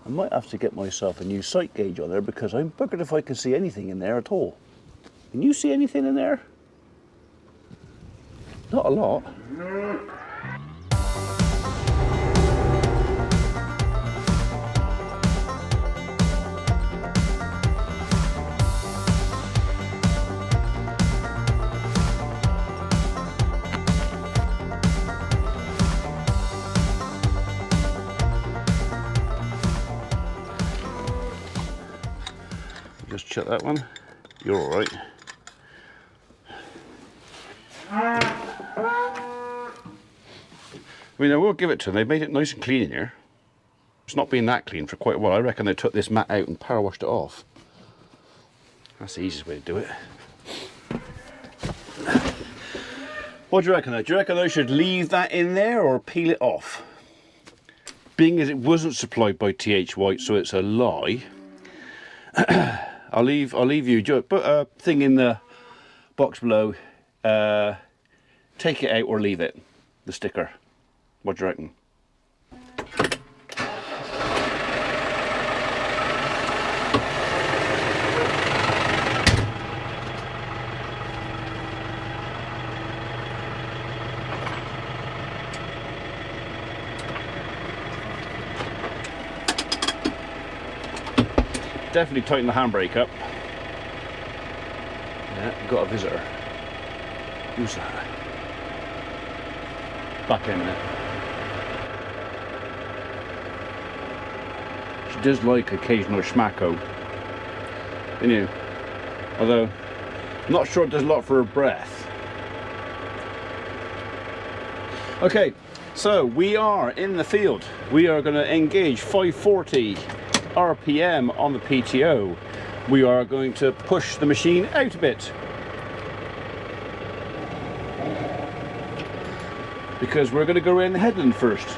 I might have to get myself a new sight gauge on there because I'm buggered if I can see anything in there at all. Can you see anything in there? Not a lot. Just check that one. You're all right. I mean, I will give it to them. They made it nice and clean in here. It's not been that clean for quite a while. I reckon they took this mat out and power washed it off. That's the easiest way to do it. What do you reckon though? Do you reckon I should leave that in there or peel it off? Being as it wasn't supplied by TH White, so it's a lie. I'll leave you, put a thing in the box below, take it out or leave it, the sticker. What do you reckon? Definitely tighten the handbrake up. Yeah, got a visitor. Who's that? Back in a minute. She does like occasional schmacko. You know. Although, I'm not sure it does a lot for her breath. Okay, so we are in the field. We are going to engage 540 RPM on the PTO. We are going to push the machine out a bit because we're going to go around the headland first,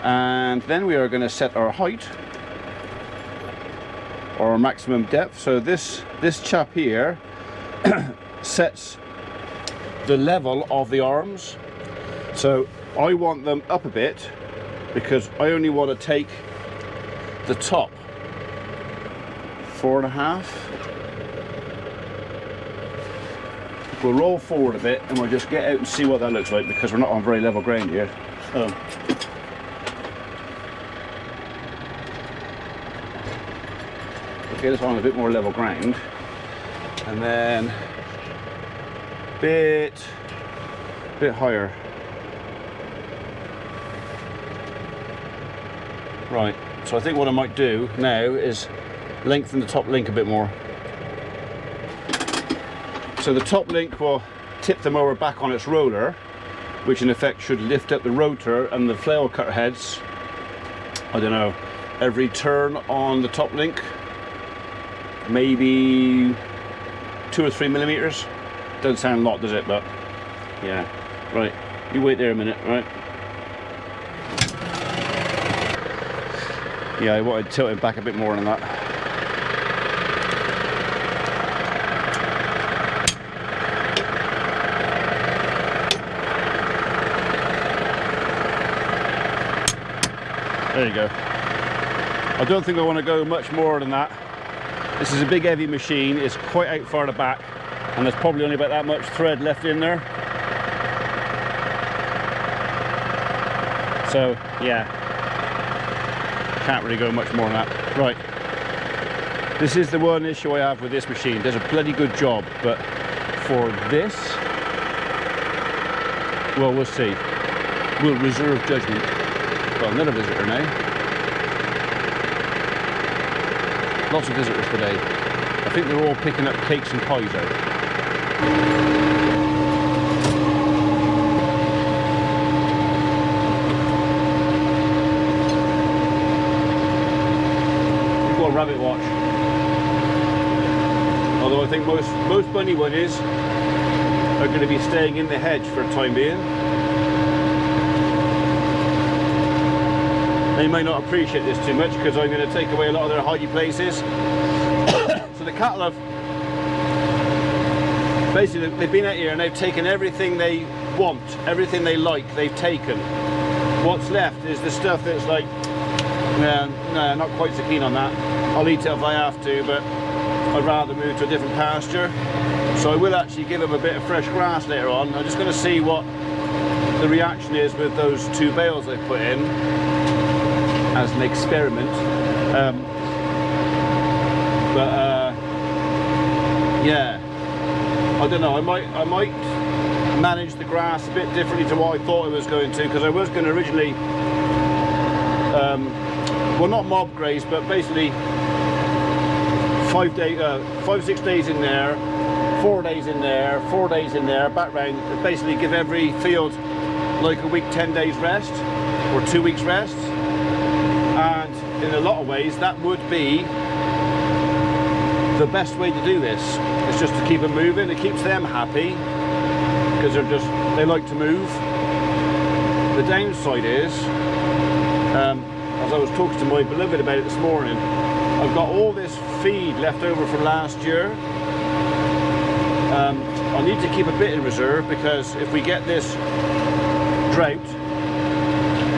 and then we are going to set our height or our maximum depth. So this chap here sets the level of the arms, so I want them up a bit because I only want to take the top 4.5. We'll roll forward a bit and we'll just get out and see what that looks like because we're not on very level ground here. Get us on a bit more level ground, and then bit higher. Right. So I think what I might do now is lengthen the top link a bit more. So the top link will tip the mower back on its roller, which in effect should lift up the rotor and the flail cutter heads, I don't know, every turn on the top link, maybe 2 or 3 millimeters. Doesn't sound a lot, does it? But yeah. Right, you wait there a minute, right? Yeah, I wanted to tilt it back a bit more than that. There you go. I don't think I want to go much more than that. This is a big heavy machine, it's quite out far the back, and there's probably only about that much thread left in there. So, yeah. Can't really go much more than that. Right, this is the one issue I have with this machine. Does a bloody good job, but for this, well, we'll see. We'll reserve judgment. Got another visitor now. Lots of visitors today. I think they're all picking up cakes and pies out. Rabbit watch. Although I think most bunny bunnies are going to be staying in the hedge for the time being. They may not appreciate this too much because I'm going to take away a lot of their hidey places. So the cattle have basically, they've been out here and they've taken everything they want, everything they like, they've taken. What's left is the stuff that's like No, not quite so keen on that. I'll eat it if I have to, but I'd rather move to a different pasture. So I will actually give him a bit of fresh grass later on. I'm just going to see what the reaction is with those 2 bales I put in as an experiment. Yeah, I don't know. I might manage the grass a bit differently to what I thought I was going to, because I was going to originally, well, not mob graze, but basically 5-6 days in there, 4 days in there, 4 days in there, back round. Basically give every field like a week, 10 days rest, or 2 weeks rest. And in a lot of ways, that would be the best way to do this. It's just to keep them moving. It keeps them happy because they like to move. The downside is, as I was talking to my beloved about it this morning, I've got all this feed left over from last year. I need to keep a bit in reserve, because if we get this drought,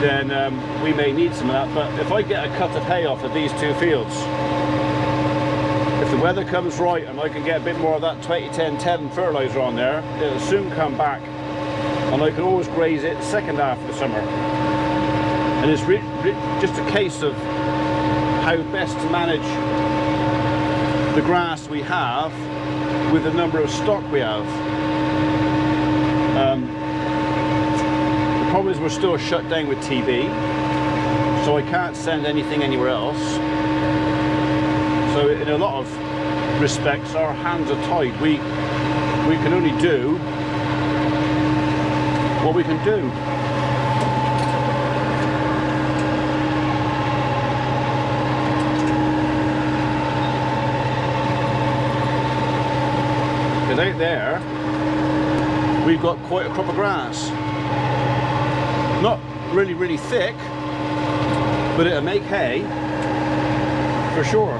then we may need some of that. But if I get a cut of hay off of these 2 fields, if the weather comes right and I can get a bit more of that 20-10-10 fertiliser on there, it'll soon come back, and I can always graze it second half of the summer. And it's just a case of how best to manage the grass we have with the number of stock we have. The problem is we're still shut down with TB, so I can't send anything anywhere else. So in a lot of respects, our hands are tied. We can only do what we can do. Because out there, we've got quite a crop of grass. Not really, really thick, but it'll make hay for sure.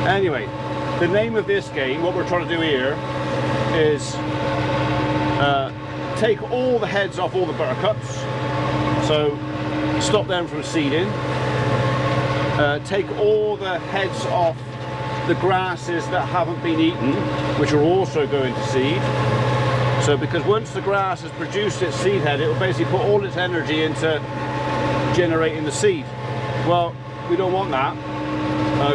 Anyway, the name of this game, what we're trying to do here, is take all the heads off all the buttercups, so stop them from seeding. Take all the heads off the grasses that haven't been eaten, which are also going to seed. So because once the grass has produced its seed head, it will basically put all its energy into generating the seed. Well, we don't want that.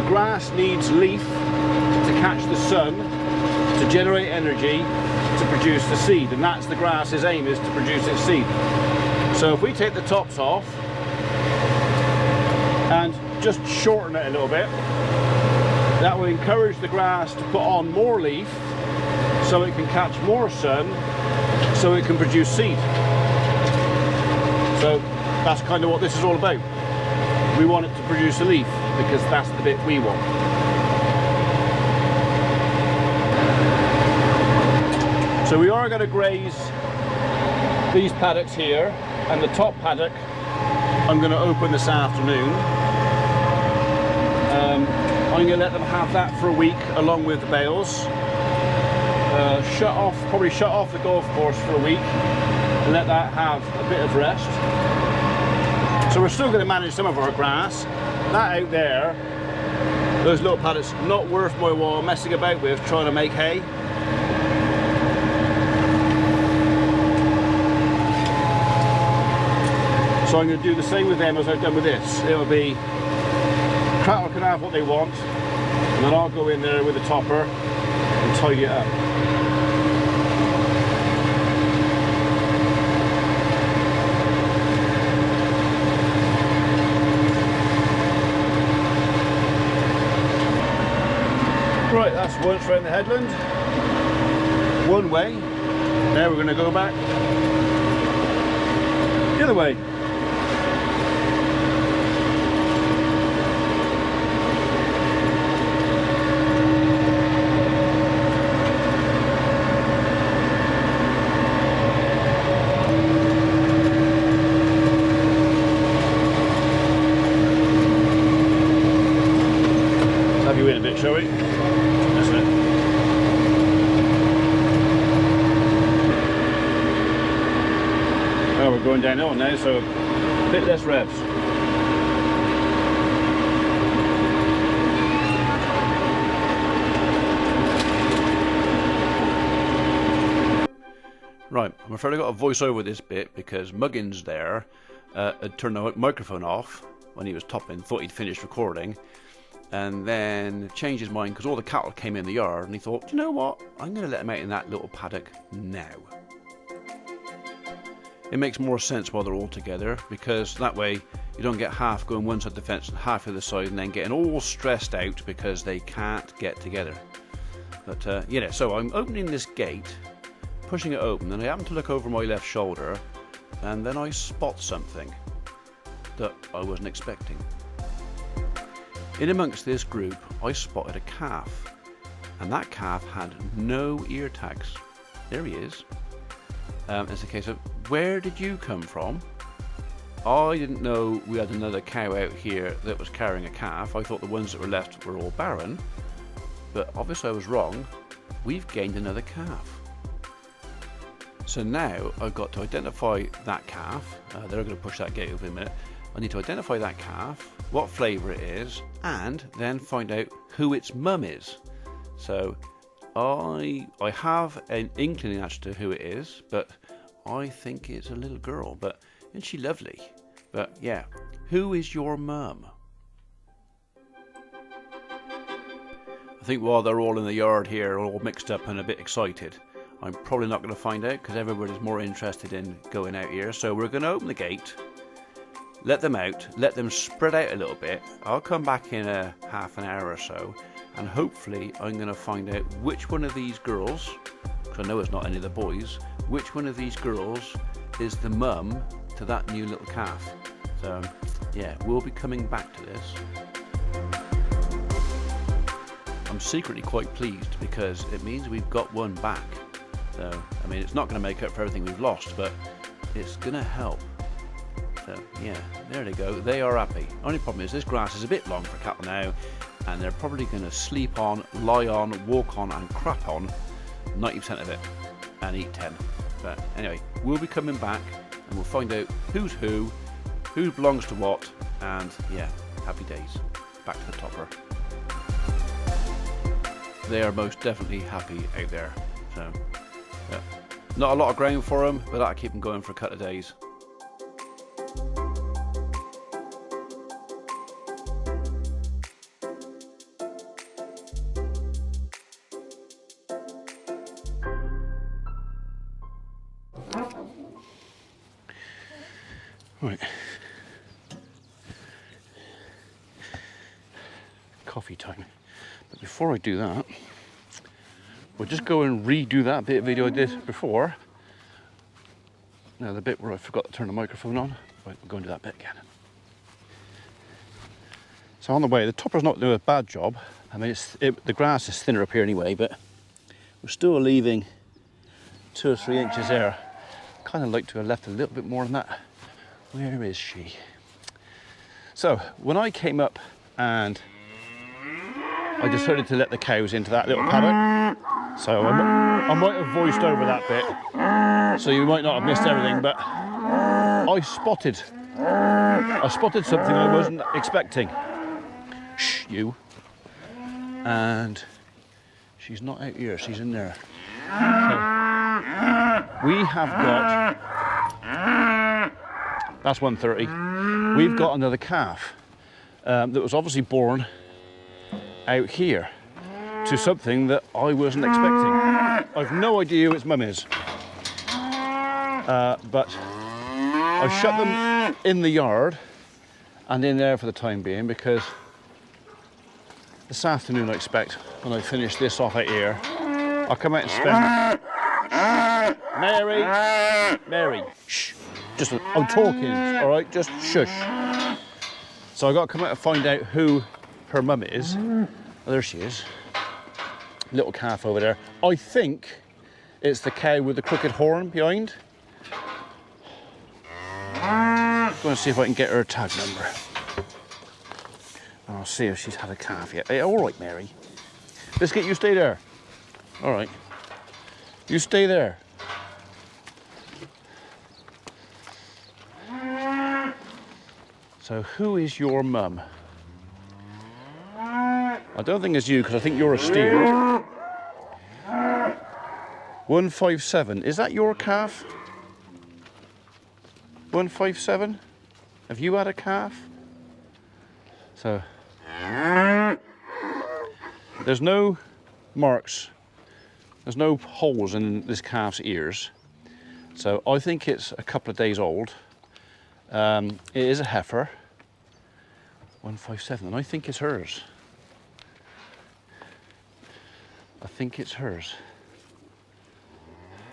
Grass needs leaf to catch the sun, to generate energy, to produce the seed, and that's the grass's aim, is to produce its seed. So if we take the tops off and just shorten it a little bit, that will encourage the grass to put on more leaf, so it can catch more sun, so it can produce seed. So that's kind of what this is all about. We want it to produce a leaf, because that's the bit we want. So we are going to graze these paddocks here, and the top paddock I'm going to open this afternoon. I'm going to let them have that for a week along with the bales. Probably shut off the golf course for a week and let that have a bit of rest. So we're still going to manage some of our grass. That out there, those little paddocks, not worth my while messing about with trying to make hay. So I'm going to do the same with them as I've done with this. It'll be, cattle can have what they want, and then I'll go in there with a topper and tidy it up. Right, that's once around the headland, one way. Now we're going to go back the other way. Have you in a bit, shall we? That's it. Well, we're going downhill now, so a bit less revs. Right, I'm afraid I got to voice over this bit because Muggins there had turned the microphone off when he was topping, thought he'd finished recording, and then changed his mind because all the cattle came in the yard, and he thought, you know what, I'm going to let them out in that little paddock now. It makes more sense while they're all together, because that way you don't get half going one side of the fence and half the other side and then getting all stressed out because they can't get together. But yeah, so I'm opening this gate, pushing it open, and I happen to look over my left shoulder, and then I spot something that I wasn't expecting. In amongst this group, I spotted a calf, and that calf had no ear tags. There he is. It's a case of, where did you come from? I didn't know we had another cow out here that was carrying a calf. I thought the ones that were left were all barren, but obviously I was wrong. We've gained another calf. So now I've got to identify that calf. They're going to push that gate open in a minute. I need to identify that calf, what flavour it is, and then find out who its mum is. So I have an inkling as to who it is, but I think it's a little girl. But isn't she lovely? But yeah, who is your mum? I think while they're all in the yard here, all mixed up and a bit excited, I'm probably not going to find out because everybody's more interested in going out here. So we're going to open the gate, let them out, let them spread out a little bit. I'll come back in a half an hour or so, and hopefully I'm going to find out which one of these girls, because I know it's not any of the boys, which one of these girls is the mum to that new little calf. So yeah, we'll be coming back to this. I'm secretly quite pleased because it means we've got one back. So, I mean, it's not going to make up for everything we've lost, but it's going to help. So, yeah, there they go. They are happy. Only problem is this grass is a bit long for cattle now, and they're probably going to sleep on, lie on, walk on, and crap on 90% of it, and eat 10. But anyway, we'll be coming back, and we'll find out who's who belongs to what, and yeah, happy days. Back to the topper. They are most definitely happy out there. So. Yeah. Not a lot of ground for them, but that'll keep them going for a couple of days. Right. Coffee time. But before I do that, we'll just go and redo that bit of video I did before. Now the bit where I forgot to turn the microphone on. Right, we'll go and do that bit again. So on the way, the topper's not doing a bad job. I mean, the grass is thinner up here anyway, but we're still leaving 2 or 3 inches there. Kind of like to have left a little bit more than that. Where is she? So when I came up and I decided to let the cows into that little paddock, so I might have voiced over that bit, so you might not have missed everything, but I spotted something I wasn't expecting. Shh, you. And she's not out here, she's in there. So we have got, that's 130. We've got another calf that was obviously born out here to something that I wasn't expecting. I've no idea who its mum is, but I shut them in the yard and in there for the time being, because this afternoon I expect, when I finish this off out here, I'll come out and spend... Mary, shh, just, I'm talking, all right, just shush. So I got to come out and find out who her mum is. Oh, there she is. Little calf over there. I think it's the cow with the crooked horn behind. I'm going to see if I can get her tag number. I'll see if she's had a calf yet. Hey, all right, Mary. Biscuit, you stay there. All right. You stay there. So who is your mum? I don't think it's you, because I think you're a steer. 157. Is that your calf? 157? Have you had a calf? So there's no marks, there's no holes in this calf's ears. So I think it's a couple of days old. It is a heifer. 157, and I think it's hers. I think it's hers.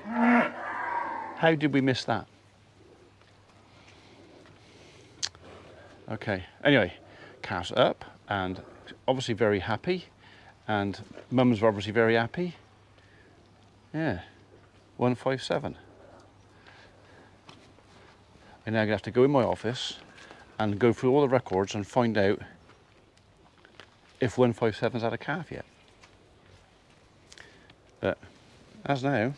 How did we miss that? Okay, anyway, calf's up and obviously very happy, and mum's obviously very happy. Yeah, 157. And now I'm gonna have to go in my office and go through all the records and find out if 157's had a calf yet. But as now,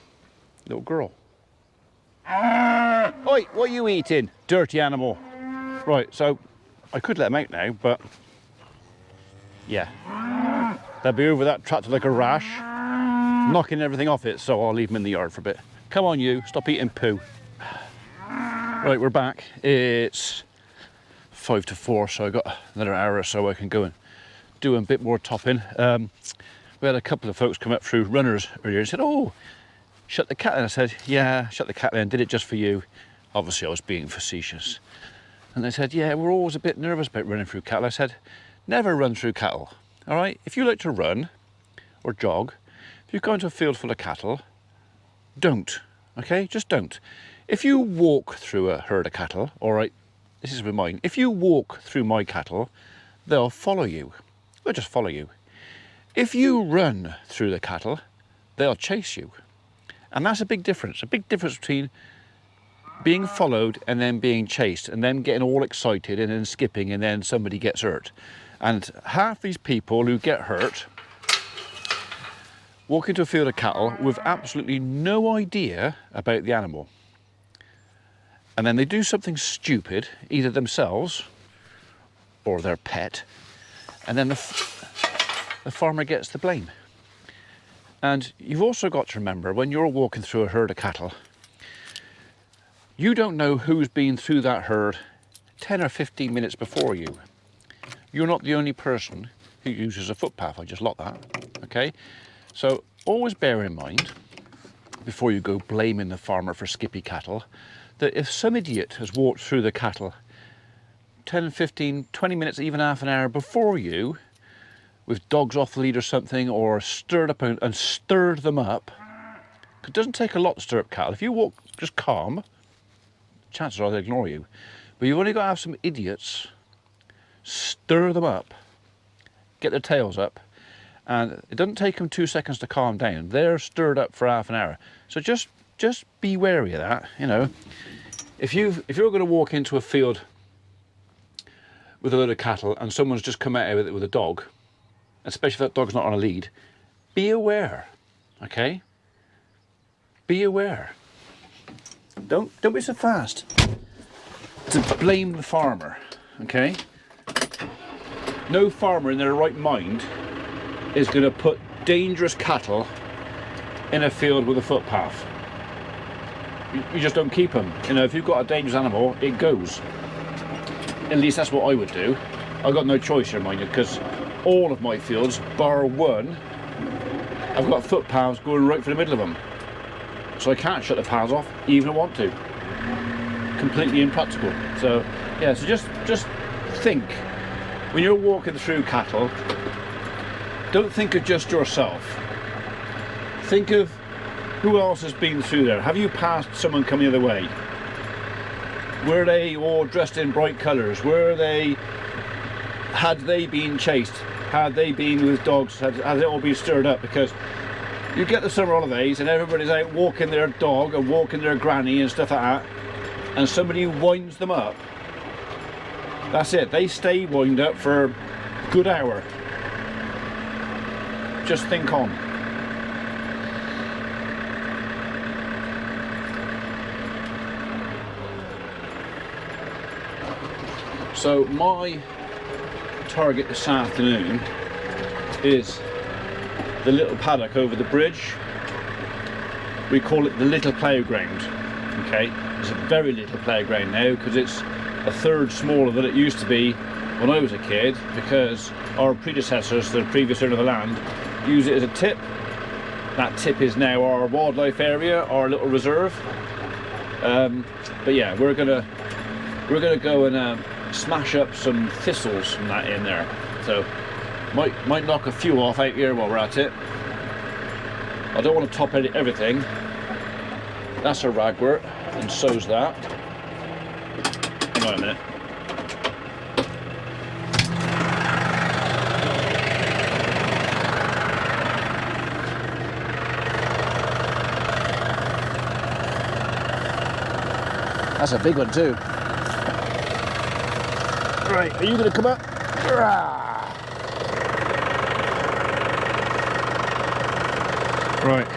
little girl. Oi, what are you eating, dirty animal? Right, so I could let them out now, but yeah, they'll be over that tractor like a rash, knocking everything off it, so I'll leave them in the yard for a bit. Come on you, stop eating poo. Right, we're back. It's 5 to 4, so I've got another hour or so I can go and do a bit more topping. We had a couple of folks come up through runners earlier and said, oh, shut the cattle in. I said, yeah, shut the cattle in, did it just for you. Obviously I was being facetious. And they said, yeah, we're always a bit nervous about running through cattle. I said, never run through cattle, all right? If you like to run or jog, if you go into a field full of cattle, don't, okay? Just don't. If you walk through a herd of cattle, all right, this is with mine, if you walk through my cattle, they'll follow you. They'll just follow you. If you run through the cattle, they'll chase you. And that's a big difference between being followed and then being chased and then getting all excited and then skipping and then somebody gets hurt. And half these people who get hurt walk into a field of cattle with absolutely no idea about the animal. And then they do something stupid, either themselves or their pet, and then the farmer gets the blame. And you've also got to remember, when you're walking through a herd of cattle, you don't know who's been through that herd 10 or 15 minutes before you. You're not the only person who uses a footpath. I just locked that, okay? So always bear in mind, before you go blaming the farmer for skippy cattle, that if some idiot has walked through the cattle 10, 15, 20 minutes, even half an hour before you, with dogs off the lead or something, or stirred up and stirred them up, it doesn't take a lot to stir up cattle. If you walk just calm, chances are they'll ignore you. But you've only got to have some idiots stir them up, get their tails up, and it doesn't take them 2 seconds to calm down. They're stirred up for half an hour. So just be wary of that, you know. If you're going to walk into a field with a load of cattle and someone's just come out of it with a dog, especially if that dog's not on a lead, be aware, okay? Be aware. Don't be so fast to blame the farmer, okay? No farmer in their right mind is going to put dangerous cattle in a field with a footpath. You just don't keep them. You know, if you've got a dangerous animal, it goes. At least that's what I would do. I've got no choice here, mind you, because all of my fields, bar one, I've got footpaths going right through the middle of them. So I can't shut the paths off, even if I want to. Completely impractical. So, yeah, so just think, when you're walking through cattle, don't think of just yourself. Think of who else has been through there. Have you passed someone coming the other way? Were they all dressed in bright colours? Had they been chased? Had they been with dogs? Had it all been stirred up? Because you get the summer holidays and everybody's out walking their dog and walking their granny and stuff like that, and somebody winds them up. That's it. They stay wind up for a good hour. Just think on. So my target this afternoon is the little paddock over the bridge. We call it the little playground. Okay, it's a very little playground now because it's a third smaller than it used to be when I was a kid, because our predecessors, the previous owner of the land, used it as a tip. That tip is now our wildlife area, our little reserve. But yeah, we're gonna go and smash up some thistles from that in there. So might knock a few off out here while we're at it. I don't want to top edit everything. That's a ragwort, and so's that. Hang on a minute. That's a big one too. Right, are you going to come up? Right,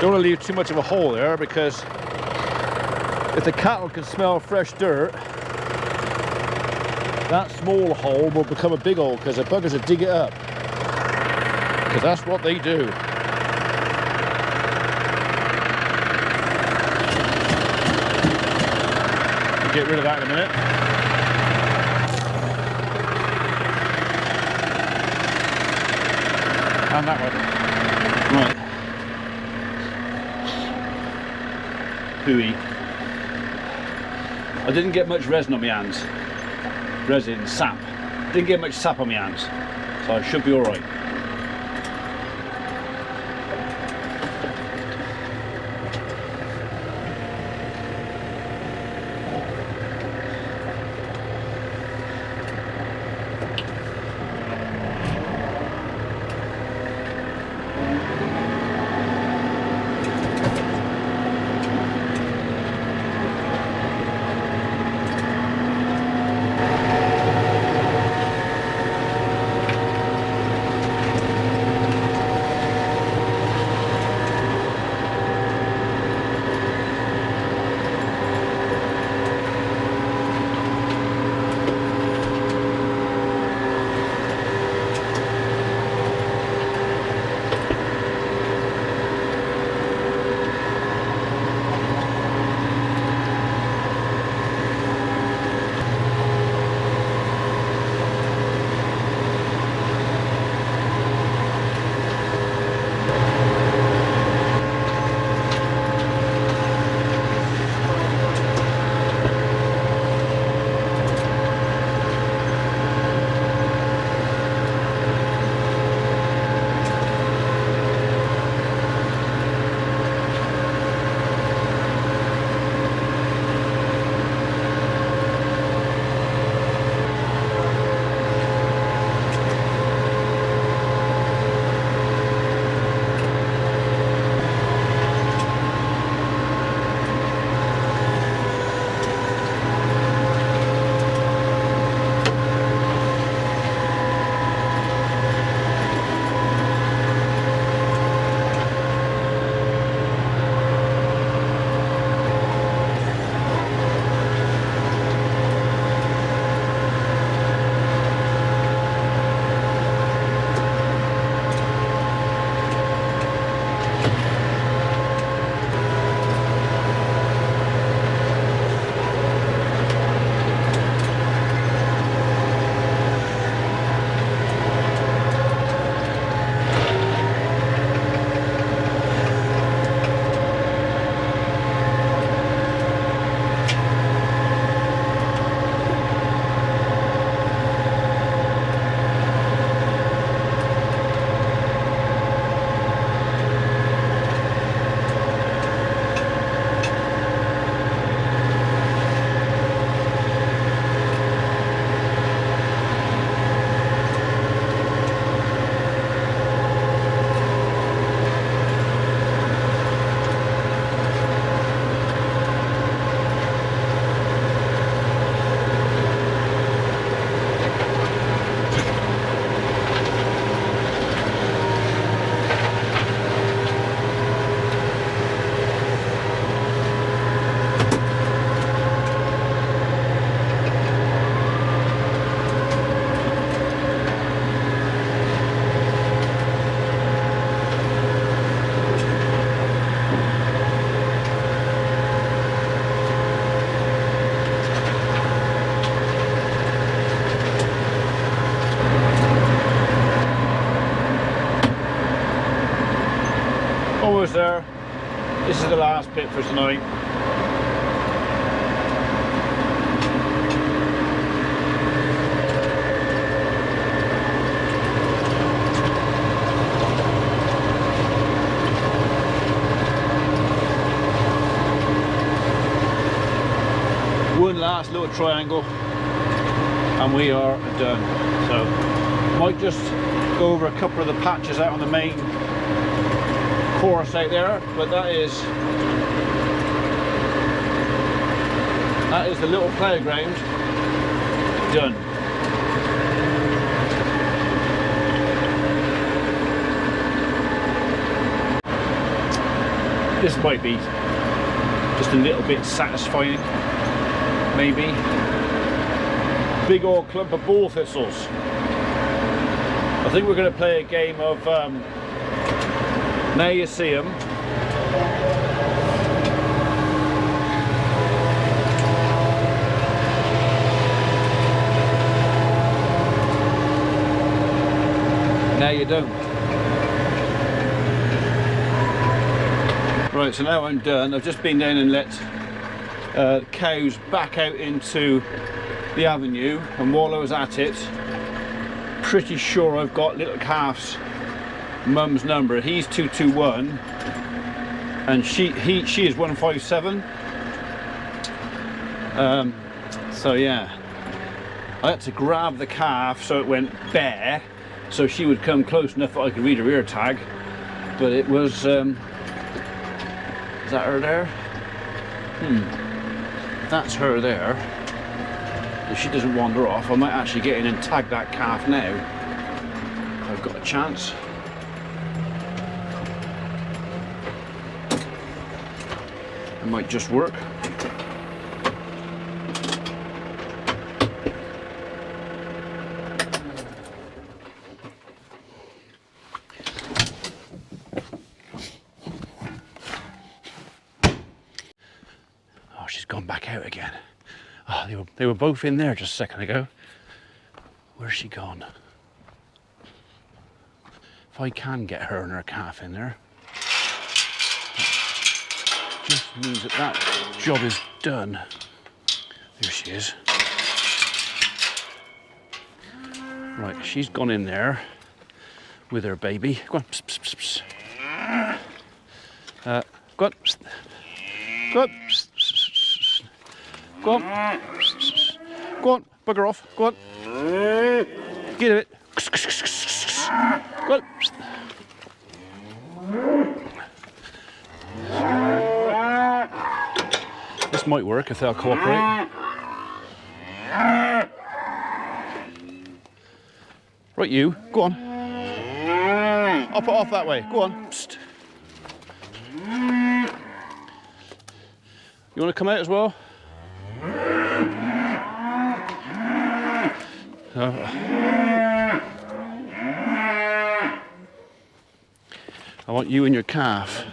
don't want to leave too much of a hole there, because if the cattle can smell fresh dirt, that small hole will become a big hole because the buggers will dig it up. Because that's what they do. Get rid of that in a minute. And that one. Right. Hooey. I didn't get much resin on my hands. Resin, sap. Didn't get much sap on my hands. So I should be alright. for tonight. One last little triangle and we are done. So might just go over a couple of the patches out on the main course out there, but that is the little playground done. This might be just a little bit satisfying, maybe. Big old clump of ball thistles. I think we're going to play a game of now you see them. Now you don't. Right, so now I'm done. I've just been down and let cows back out into the avenue, and while I was at it, pretty sure I've got little calf's mum's number. He's 221 and she is 157. So yeah, I had to grab the calf so it went bare, so she would come close enough that I could read her ear tag. But it was is that her there? That's her there. If she doesn't wander off, I might actually get in and tag that calf now. I've got a chance. It might just work. Oh, she's gone back out again. Oh, they were both in there just a second ago. Where's she gone? If I can get her and her calf in there, just means that that job is done. There she is. Right, she's gone in there with her baby. Go on, pss, pss, pss, pss. Go on, pss. Go on, pss, pss, pss. Go on, pss, pss. Go on, bugger off. Go on, get it. Go on. Pss. This might work if they'll cooperate. Right, you, go on. I'll put off that way. Go on. Psst. You want to come out as well? I want you and your calf.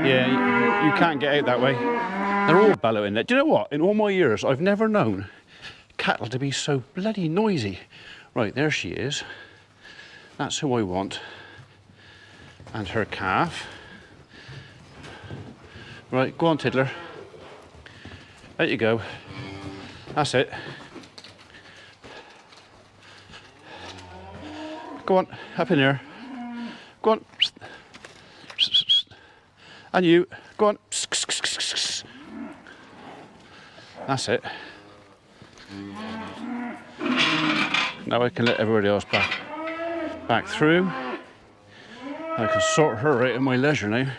Yeah, you can't get out that way. They're all bellowing there. Do you know what? In all my years, I've never known cattle to be so bloody noisy. Right, there she is. That's who I want. And her calf. Right, go on, Tiddler. There you go. That's it. Go on, up in here. Go on. And you, go on. That's it. Now I can let everybody else back through. I can sort her out in my leisure now.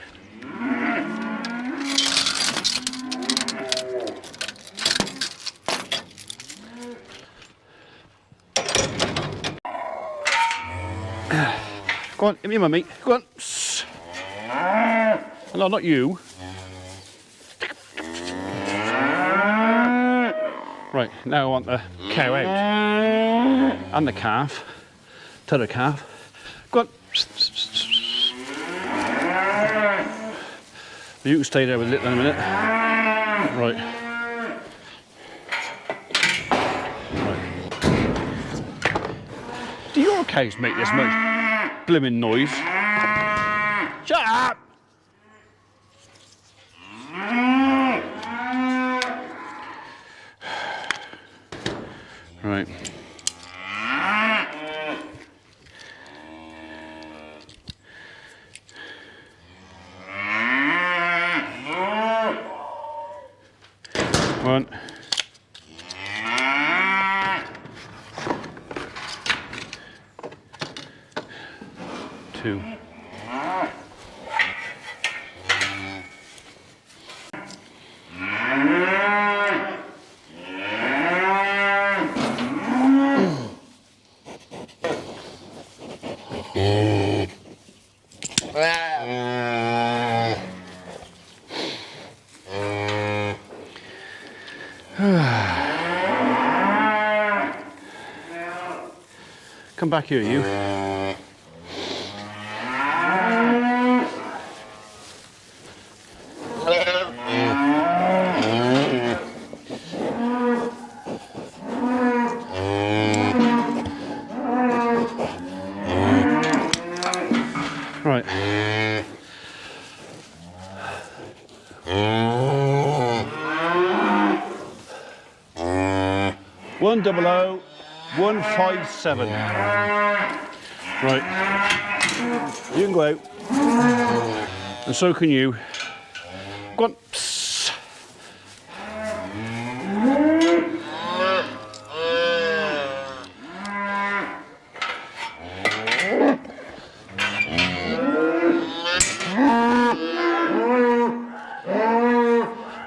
Go on, give me mummy. Go on. No, not you. Right, now I want the cow out. And the calf. T'other calf. Go on. You can stay there with Little in a minute. Right. Right. Do your cows make this much blimmin' noise. Shut up! Right. One. Two. Come back here, you. Right. One 157. Right. You can go out. And so can you. Go on. Psst.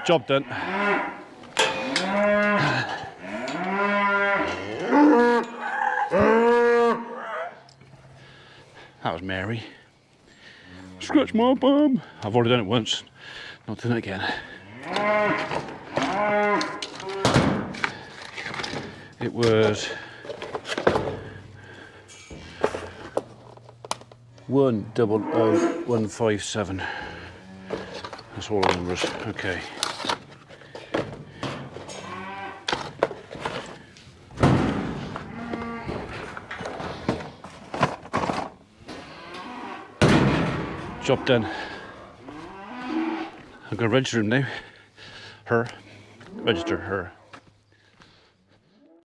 Job done. That was Mary. Scratch my bum. I've already done it once. Not doing it again. It was 1000157. That's all the numbers. Okay. Job done. I'm going to register him now. Register her.